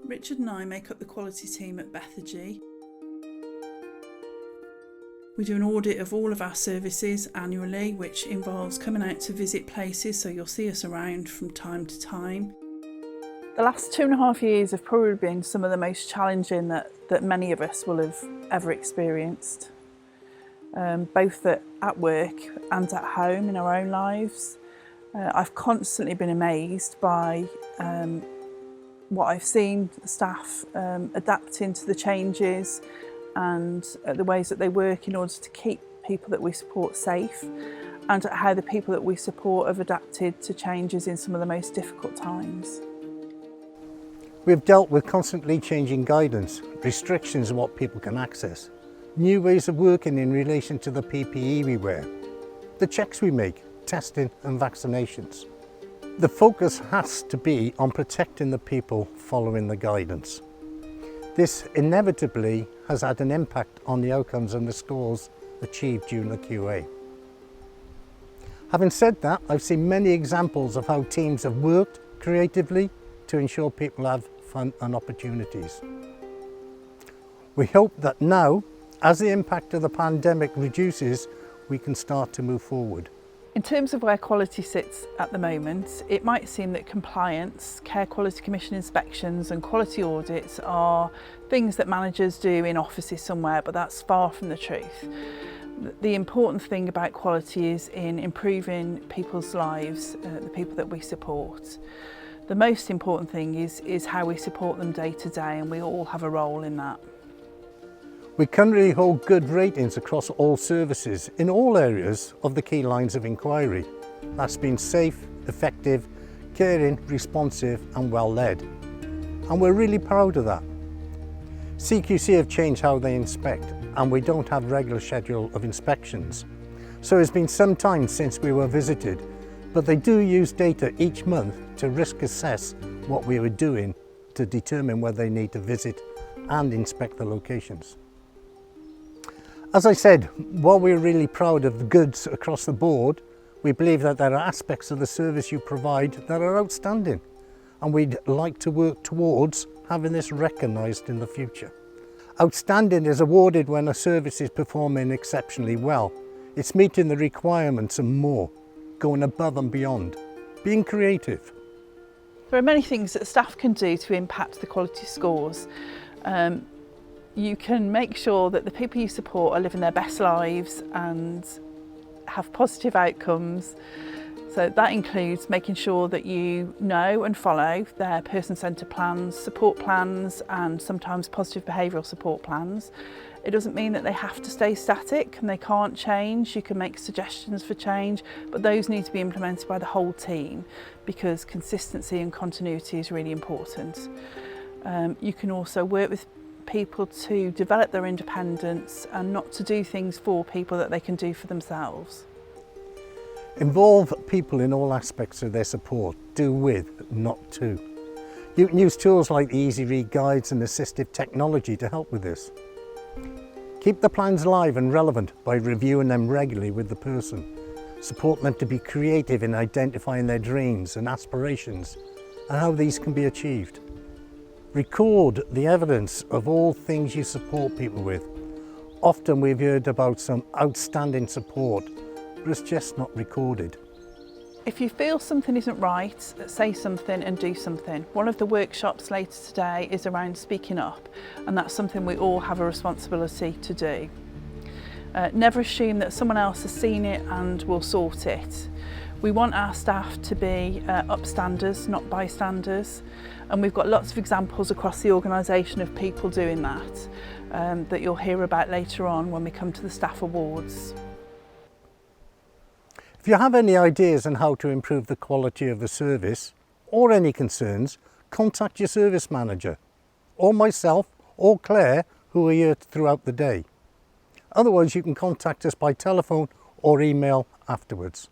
Richard and I make up the quality team at Bethphage. We do an audit of all of our services annually, which involves coming out to visit places, so you'll see us around from time to time. The last 2.5 years have probably been some of the most challenging that many of us will have ever experienced, both at work and at home in our own lives. I've constantly been amazed by what I've seen staff adapting to the changes and the ways that they work in order to keep people that we support safe, and how the people that we support have adapted to changes in some of the most difficult times. We've dealt with constantly changing guidance, restrictions on what people can access, new ways of working in relation to the PPE we wear, the checks we make, testing and vaccinations. The focus has to be on protecting the people following the guidance. This inevitably has had an impact on the outcomes and the scores achieved during the QA. Having said that, I've seen many examples of how teams have worked creatively to ensure people have fun and opportunities. We hope that now, as the impact of the pandemic reduces, we can start to move forward. In terms of where quality sits at the moment, it might seem that compliance, Care Quality Commission inspections and quality audits are things that managers do in offices somewhere, but that's far from the truth. The important thing about quality is in improving people's lives, the people that we support. The most important thing is how we support them day to day, and we all have a role in that. We currently hold good ratings across all services in all areas of the key lines of inquiry. That's been safe, effective, caring, responsive and well led. And we're really proud of that. CQC have changed how they inspect, and we don't have regular schedule of inspections. So it's been some time since we were visited, but they do use data each month to risk assess what we were doing to determine whether they need to visit and inspect the locations. As I said, while we're really proud of the goods across the board, we believe that there are aspects of the service you provide that are outstanding, and we'd like to work towards having this recognised in the future. Outstanding is awarded when a service is performing exceptionally well. It's meeting the requirements and more, going above and beyond, being creative. There are many things that staff can do to impact the quality scores. You can make sure that the people you support are living their best lives and have positive outcomes. So that includes making sure that you know and follow their person-centred plans, support plans and sometimes positive behavioural support plans. It doesn't mean that they have to stay static and they can't change. You can make suggestions for change, but those need to be implemented by the whole team because consistency and continuity is really important. You can also work with people to develop their independence and not to do things for people that they can do for themselves. Involve people in all aspects of their support, do with, not to. You can use tools like the Easy Read guides and assistive technology to help with this. Keep the plans live and relevant by reviewing them regularly with the person. Support them to be creative in identifying their dreams and aspirations and how these can be achieved. Record the evidence of all things you support people with. Often we've heard about some outstanding support, but it's just not recorded. If you feel something isn't right, say something and do something. One of the workshops later today is around speaking up, and that's something we all have a responsibility to do. Never assume that someone else has seen it and will sort it. We want our staff to be upstanders, not bystanders, and we've got lots of examples across the organisation of people doing that, that you'll hear about later on when we come to the staff awards. If you have any ideas on how to improve the quality of the service or any concerns, contact your service manager or myself or Claire, who are here throughout the day. Otherwise, you can contact us by telephone or email afterwards.